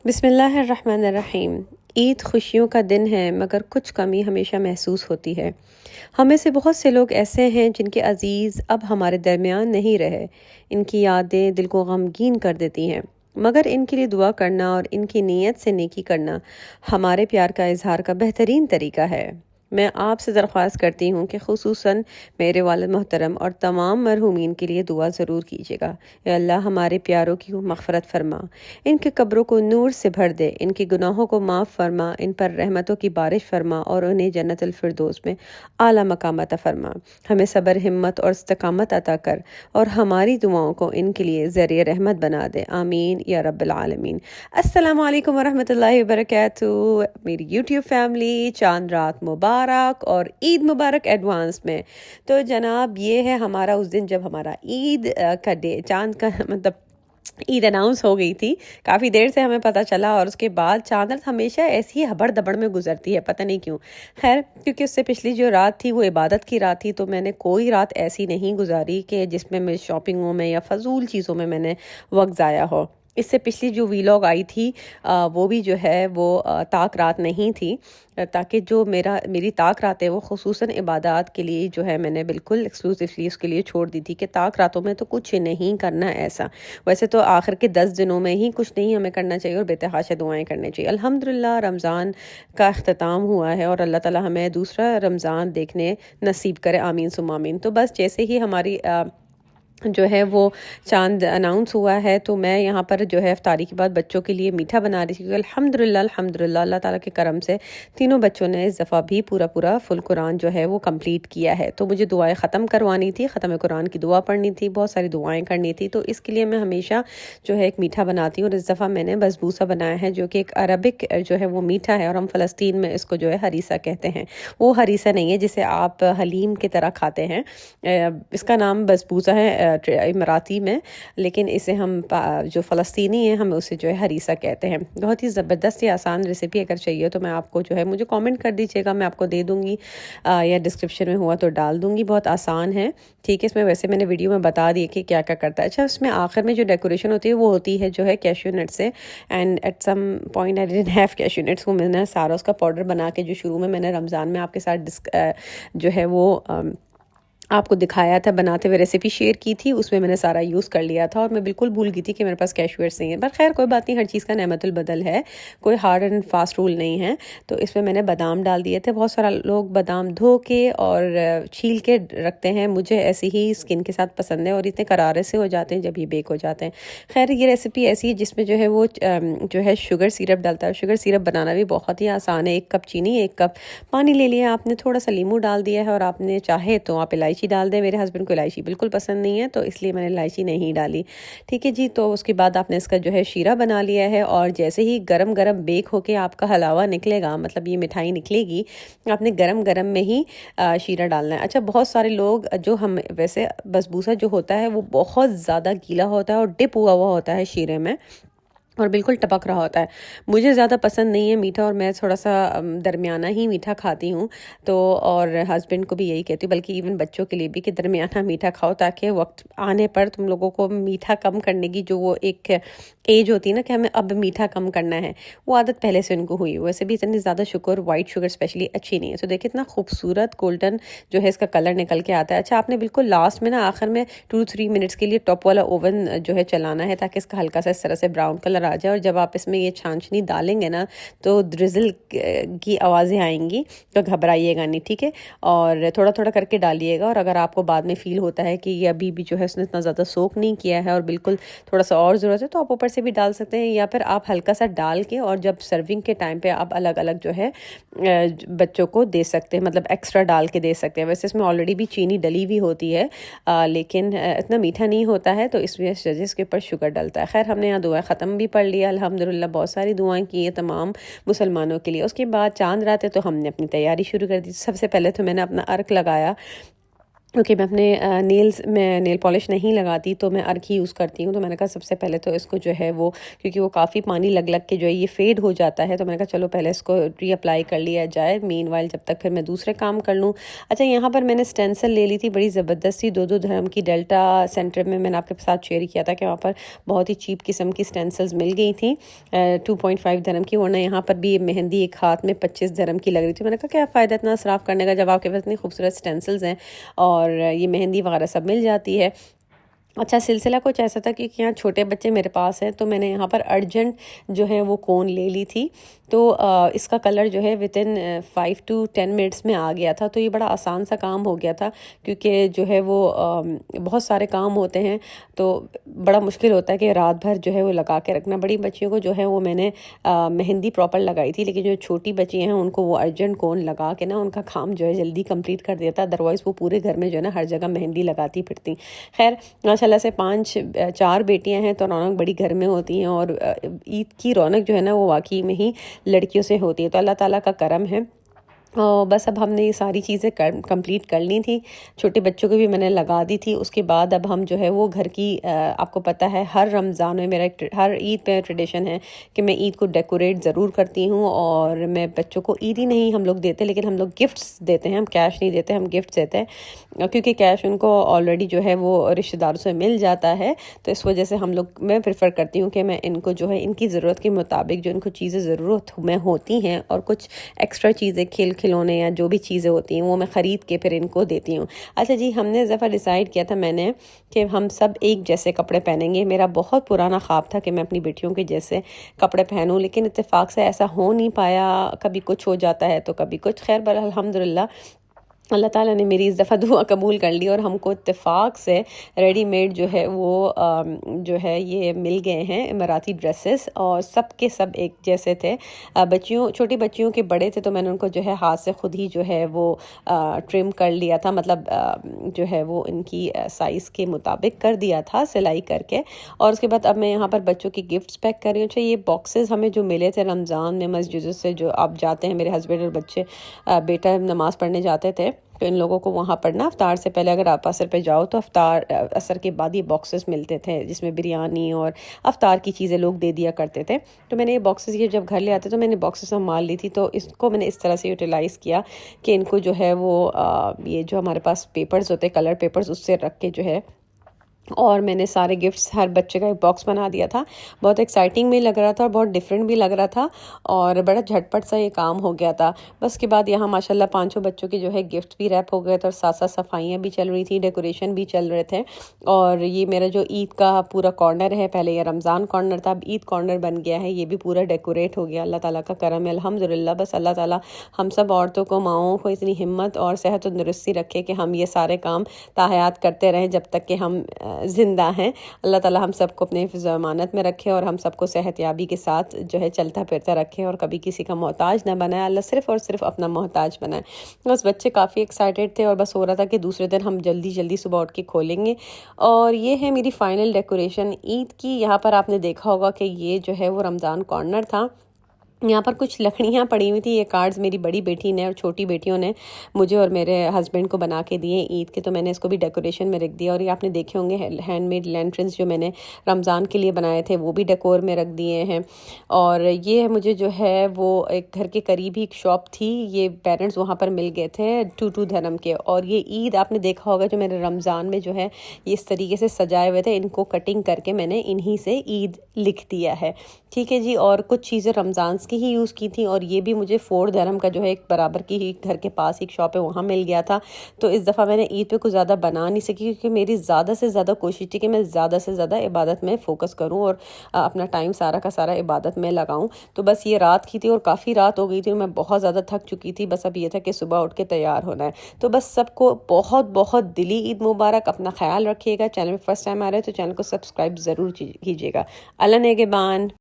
बिस्मिल्लाहिर्रहमानिर्रहीम। ईद खुशियों का दिन है मगर कुछ कमी हमेशा महसूस होती है। हमें से बहुत से लोग ऐसे हैं जिनके अजीज़ अब हमारे दरमियान नहीं रहे। इनकी यादें दिल को गमगीन कर देती हैं, मगर इनके लिए दुआ करना और इनकी नीयत से नेकी करना हमारे प्यार का इजहार का बेहतरीन तरीका है। मैं आपसे दरख्वास्त करती हूँ कि खुसूसन मेरे वालिद मोहतरम और तमाम मरहूमीन के लिए दुआ ज़रूर कीजिएगा। या अल्लाह हमारे प्यारों की मग़फ़रत फरमा, इनके कब्रों को नूर से भर दे, इनके गुनाहों को माफ़ फरमा, इन पर रहमतों की बारिश फरमा और उन्हें जन्नतुल फ़िरदौस में आला मकाम अता फरमा। हमें सब्र, हिम्मत और इस्तिक़ामत अता कर और हमारी दुआओं को इनके लिए ज़रिए रहमत बना दे। आमीन या रब्बिल आलमीन। अस्सलामु अलैकुम वरहमतुल्लाहि वबरकातुहू। मेरी यूट्यूब फैमिली, चांद रात मुबारक और ईद मुबारक एडवांस में। तो जनाब, ये है हमारा उस दिन जब हमारा ईद का डे, चांद का मतलब ईद अनाउंस हो गई थी। काफ़ी देर से हमें पता चला और उसके बाद चांद रात हमेशा ऐसी ही हबड़ दबड़ में गुजरती है, पता नहीं क्यों। खैर, क्योंकि उससे पिछली जो रात थी वो इबादत की रात थी, तो मैंने कोई रात ऐसी नहीं गुजारी कि जिसमें मैं शॉपिंगों में या फजूल चीज़ों में मैंने वक्त ज़ाया हो। इससे पिछली जो वीलॉग आई थी वो भी जो है वो ताक रात नहीं थी। ताकि जो मेरी ताक रात है वो खुसूसन इबादत के लिए जो है मैंने बिल्कुल एक्सक्लूसिवली उसके लिए छोड़ दी थी कि ताक रातों में तो कुछ नहीं करना ऐसा। वैसे तो आखिर के 10 दिनों में ही कुछ नहीं हमें करना चाहिए और बेतहाशा दुआएं करनी चाहिए। अल्हम्दुलिल्लाह रमज़ान का अख्ताम हुआ है और अल्लाह ताला हमें दूसरा रमज़ान देखने नसीब करे, आमीन सुम्मा आमीन। तो बस जैसे ही हमारी जो है वो चांद अनाउंस हुआ है तो मैं यहाँ पर जो है इफ्तारी के बाद बच्चों के लिए मीठा बना रही थी, क्योंकि अल्हम्दुलिल्लाह अल्लाह ताला के करम से तीनों बच्चों ने इस दफ़ा भी पूरा फुल कुरान जो है वो कंप्लीट किया है। तो मुझे दुआएं ख़त्म करवानी थी, ख़त्म कुरान की दुआ पढ़नी थी, बहुत सारी दुआएं करनी थी। तो इसके लिए मैं हमेशा जो है एक मीठा बनाती हूँ और इस दफ़ा मैंने बसबूसा बनाया है, जो कि एक अरबिक जो है वो मीठा है और हम फ़लस्तीन में इसको जो है हरीसा कहते हैं। वो हरीसा नहीं है जिसे आप हलीम की तरह खाते हैं। इसका नाम बसबूसा है इमराती में, लेकिन इसे हम जो फ़लस्तीनी है हम उसे जो है हरीसा कहते हैं। बहुत ही ज़बरदस्त या आसान रेसिपी, अगर चाहिए तो मैं आपको जो है मुझे कमेंट कर दीजिएगा, मैं आपको दे दूँगी या डिस्क्रिप्शन में हुआ तो डाल दूँगी। बहुत आसान है, ठीक है। इसमें वैसे मैंने वीडियो में बता दिया कि क्या क्या करता है। अच्छा, उसमें आखिर में जो डेकोरेशन होती है वो होती है जो है कैश्यू नट से। And at some point I didn't have cashew nuts, वो मैंने सारा उसका पाउडर बना के जो शुरू में मैंने रमज़ान में आपके साथ जो है वो आपको दिखाया था, बनाते हुए रेसिपी शेयर की थी, उसमें मैंने सारा यूज़ कर लिया था और मैं बिल्कुल भूल गई थी कि मेरे पास कैशूअर्स नहीं है। पर खैर कोई बात नहीं, हर चीज़ का नेमतुल बदल है, कोई हार्ड एंड फास्ट रूल नहीं है। तो इसमें मैंने बादाम डाल दिए थे। बहुत सारा लोग बादाम धो के और छील के रखते हैं, मुझे ऐसी ही स्किन के साथ पसंद है और इतने करारे से हो जाते हैं जब ये बेक हो जाते हैं। खैर, ये रेसिपी ऐसी है जिसमें जो है वो जो है शुगर सिरप डालता है। शुगर सिरप बनाना भी बहुत ही आसान है। 1 कप चीनी, 1 कप पानी ले लिया आपने, थोड़ा सा लीमू डाल दिया है और आपने चाहे तो आप इलायची डाल दें। मेरे हस्बैंड को इलायची बिल्कुल पसंद नहीं है तो इसलिए मैंने इलायची नहीं डाली, ठीक है जी। तो उसके बाद आपने इसका जो है शीरा बना लिया है और जैसे ही गरम गरम बेक होके आपका हलवा निकलेगा, मतलब ये मिठाई निकलेगी, आपने गरम गरम में ही शीरा डालना है। अच्छा, बहुत सारे लोग जो हम वैसे बसबूसा जो होता है वो बहुत ज़्यादा गीला होता है और डिप हुआ हुआ होता है शीरे में और बिल्कुल टपक रहा होता है। मुझे ज़्यादा पसंद नहीं है मीठा और मैं थोड़ा-सा दरमियाना ही मीठा खाती हूँ। तो और हस्बैंड को भी यही कहती हूँ, बल्कि इवन बच्चों के लिए भी, कि दरमियाना मीठा खाओ ताकि वक़्त आने पर तुम लोगों को मीठा कम करने की जो वो एक एज होती है ना कि हमें अब मीठा कम करना है, वो आदत पहले से उनको हुई। वैसे भी इतनी ज़्यादा शुगर, वाइट शुगर स्पेशली अच्छी नहीं है। तो देखिए इतना खूबसूरत गोल्डन जो है इसका कलर निकल के आता है। अच्छा, आपने बिल्कुल लास्ट में ना आखिर में 2-3 मिनट्स के लिए टॉप वाला ओवन जो है चलाना है ताकि इसका हल्का सा इस तरह से ब्राउन कलर आ जाए और जब आप इसमें ये छाछनी डालेंगे ना तो ड्रिजल की आवाज़ें आएंगी, तो घबराइएगा नहीं, ठीक है। और थोड़ा थोड़ा करके डालिएगा और अगर आपको बाद में फील होता है कि ये अभी भी जो है उसने इतना ज़्यादा सोक नहीं किया है और बिल्कुल थोड़ा सा और ज़रूरत है, तो आप ऊपर से भी डाल सकते हैं या फिर आप हल्का सा डाल के और जब सर्विंग के टाइम पे आप अलग अलग जो है बच्चों को दे सकते हैं, मतलब एक्स्ट्रा डाल के दे सकते हैं। वैसे इसमें ऑलरेडी भी चीनी डली हुई होती है, लेकिन इतना मीठा नहीं होता है तो इसमें इसके ऊपर शुगर डलता है। खैर, हमने यहाँ दुआ ख़त्म भी पढ़ लिया, अल्हम्दुलिल्लाह बहुत सारी दुआएं की है तमाम मुसलमानों के लिए। उसके बाद चांद रात है तो हमने अपनी तैयारी शुरू कर दी। सबसे पहले तो मैंने अपना अर्क लगाया क्योंकि मैं नेल पॉलिश नहीं लगाती, तो मैं अर्क ही यूज़ करती हूँ। तो मैंने कहा सबसे पहले तो इसको जो है वो, क्योंकि वो काफ़ी पानी लग लग के जो है ये फेड हो जाता है, तो मैंने कहा चलो पहले इसको रीअप्लाई कर लिया जाए, मीनवाइल जब तक फिर मैं दूसरे काम कर लूँ। अच्छा, यहाँ पर मैंने स्टेंसिल ले ली थी बड़ी ज़बरदस्ती, 2-2 धर्म की। डेल्टा सेंटर में मैंने आपके साथ शेयर किया था कि वहाँ पर बहुत ही चीप किस्म की स्टेंसिल्स मिल गई थी 2.5 धर्म की, वरना यहाँ पर भी मेहंदी एक हाथ में 25 धर्म की लग रही थी। मैंने कहा क्या फ़ायदा इतना इसराफ करने का जब आपके पास इतनी खूबसूरत स्टेंसिल्स हैं और ये मेहंदी वगैरह सब मिल जाती है। अच्छा, सिलसिला कुछ ऐसा था कि यहाँ छोटे बच्चे मेरे पास हैं, तो मैंने यहाँ पर अर्जेंट जो है वो कोन ले ली थी। तो इसका कलर जो है विदिन 5 to 10 मिनट्स में आ गया था। तो ये बड़ा आसान सा काम हो गया था, क्योंकि जो है वो बहुत सारे काम होते हैं तो बड़ा मुश्किल होता है कि रात भर जो है वो लगा के रखना। बड़ी बच्चियों को जो है वो मैंने मेहंदी प्रॉपर लगाई थी, लेकिन जो छोटी बच्ची हैं उनको वो अर्जेंट कोन लगा के ना उनका काम जो है जल्दी कंप्लीट कर दिया था। अदरवाइज़ वो पूरे घर में जो है ना हर जगह मेहंदी लगाती फिरती। खैर, माशाल्लाह से 4 बेटियां हैं, तो रौनक बड़ी घर में होती हैं, और ईद की रौनक जो है ना वो वाकई में ही लड़कियों से होती है। तो अल्लाह ताला का करम है। बस अब हमने ये सारी चीज़ें कंप्लीट कर ली थी। छोटे बच्चों को भी मैंने लगा दी थी। उसके बाद अब हम जो है वो घर की आपको पता है हर रमज़ान में मेरा हर ईद पे ट्रेडिशन है कि मैं ईद को डेकोरेट ज़रूर करती हूँ। और मैं बच्चों को ईद ही नहीं हम लोग देते, लेकिन हम लोग गिफ्ट्स देते हैं। हम कैश नहीं देते, हम गिफ्ट्स देते हैं, क्योंकि कैश उनको ऑलरेडी जो है वो रिश्तेदारों से मिल जाता है। तो इस वजह से मैं प्रेफर करती हूँ कि मैं इनको जो है इनकी ज़रूरत के मुताबिक जो इनको चीज़ें ज़रूरत में होती हैं और कुछ एक्स्ट्रा चीज़ें खिलौने या जो भी चीज़ें होती हैं वो मैं ख़रीद के फिर इनको देती हूँ। अच्छा जी, हमने इस दफ़ा डिसाइड किया था मैंने कि हम सब एक जैसे कपड़े पहनेंगे। मेरा बहुत पुराना ख्वाब था कि मैं अपनी बेटियों के जैसे कपड़े पहनूं, लेकिन इत्तेफाक से ऐसा हो नहीं पाया। कभी कुछ हो जाता है तो कभी कुछ। खैर, पर अल्हम्दुलिल्लाह अल्लाह ताला ने मेरी इस दफ़ा दुआ कबूल कर ली और हमको इत्तेफाक से रेडीमेड जो है वो जो है ये मिल गए हैं इमाराती ड्रेसेस, और सब के सब एक जैसे थे। छोटी बच्चियों के बड़े थे, तो मैंने उनको जो है हाथ से खुद ही जो है वो ट्रिम कर लिया था, मतलब जो है वो इनकी साइज़ के मुताबिक कर दिया था सिलाई करके। और उसके बाद अब मैं यहाँ पर बच्चों की गिफ्ट्स पैक कर रही हूँ। अच्छा, ये बॉक्सेस हमें जो मिले थे रमज़ान में मस्जिद से, जो आप जाते हैं, मेरे हस्बैंड और बच्चे बेटा नमाज़ पढ़ने जाते थे, तो इन लोगों को वहाँ पर ना अफ्तार से पहले अगर आप असर पे जाओ तो असर के बाद ये बॉक्सेस मिलते थे जिसमें बिरयानी और अफ्तार की चीज़ें लोग दे दिया करते थे। तो मैंने ये बॉक्सेस, ये जब घर ले आते तो मैंने बॉक्सेस संभाल ली थी। तो इसको मैंने इस तरह से यूटिलाइज़ किया कि इनको जो है वो ये जो हमारे पास पेपर्स होते हैं, कलर पेपर्स, उससे रख के जो है, और मैंने सारे गिफ्ट्स हर बच्चे का एक बॉक्स बना दिया था। बहुत एक्साइटिंग भी लग रहा था और बहुत डिफरेंट भी लग रहा था, और बड़ा झटपट सा ये काम हो गया था। बस के बाद यहाँ माशाल्लाह 5 बच्चों के जो है गिफ्ट भी रैप हो गए थे, और साथ साथ सफाइयाँ भी चल रही थी, डेकोरेशन भी चल रहे थे। और ये मेरा जो ईद का पूरा कॉर्नर है, पहले ये रमज़ान कॉर्नर था, अब ईद कॉर्नर बन गया है, ये भी पूरा डेकोरेट हो गया। अल्लाह ताला का करम है, अल्हम्दुलिल्लाह। बस अल्लाह ताला हम सब औरतों को, माओं को इतनी हिम्मत और सेहत और तंदुरुस्ती रखे कि हम ये सारे काम ताहयात करते रहें जब तक कि हम ज़िंदा हैं। अल्लाह ताला हम सबको अपने हिफ्ज़ अमानत में रखे और हम सबको सेहतयाबी के साथ जो है चलता फिरता रखे, और कभी किसी का मोहताज ना बनाए। अल्लाह सिर्फ़ और सिर्फ अपना मोहताज बनाए। बस बच्चे काफ़ी एक्साइटेड थे, और बस हो रहा था कि दूसरे दिन हम जल्दी जल्दी सुबह उठ के खोलेंगे। और ये है मेरी फ़ाइनल डेकोरेशन ईद की। यहाँ पर आपने देखा होगा कि ये जो है वो रमज़ान कॉर्नर था। यहाँ पर कुछ लकड़ियाँ पड़ी हुई थी। ये कार्ड्स मेरी बड़ी बेटी ने और छोटी बेटियों ने मुझे और मेरे हस्बैंड को बना के दिए ईद के, तो मैंने इसको भी डेकोरेशन में रख दिया। और ये आपने देखे होंगे हैंडमेड लैंटर्न्स जो मैंने रमज़ान के लिए बनाए थे, वो भी डेकोर में रख दिए हैं। और ये मुझे जो है वो एक घर के करीब ही एक शॉप थी, ये पेरेंट्स वहाँ पर मिल गए थे 2 धर्म के। और ये ईद आपने देखा होगा जो मैंने रमज़ान में जो है ये इस तरीके से सजाए हुए थे, इनको कटिंग करके मैंने इन्हीं से ईद लिख दिया है। ठीक है जी। और कुछ चीज़ें रमज़ान की ही यूज़ की थी, और ये भी मुझे 4 धर्म का जो है एक बराबर की ही घर के पास एक शॉप है, वहाँ मिल गया था। तो इस दफ़ा मैंने ईद पे कुछ ज़्यादा बना नहीं सकी, क्योंकि मेरी ज़्यादा से ज़्यादा कोशिश थी कि मैं ज़्यादा से ज़्यादा इबादत में फ़ोकस करूँ और अपना टाइम सारा का सारा इबादत में लगाऊँ। तो बस ये रात की थी और काफ़ी रात हो गई थी, मैं बहुत ज़्यादा थक चुकी थी। बस अब ये था कि सुबह उठ के तैयार होना है। तो बस सबको बहुत बहुत दिली ईद मुबारक। अपना ख्याल रखिएगा। चैनल में फर्स्ट टाइम आ रहे हैं तो चैनल को सब्सक्राइब ज़रूर कीजिएगा। अल्लाह नेगेबान।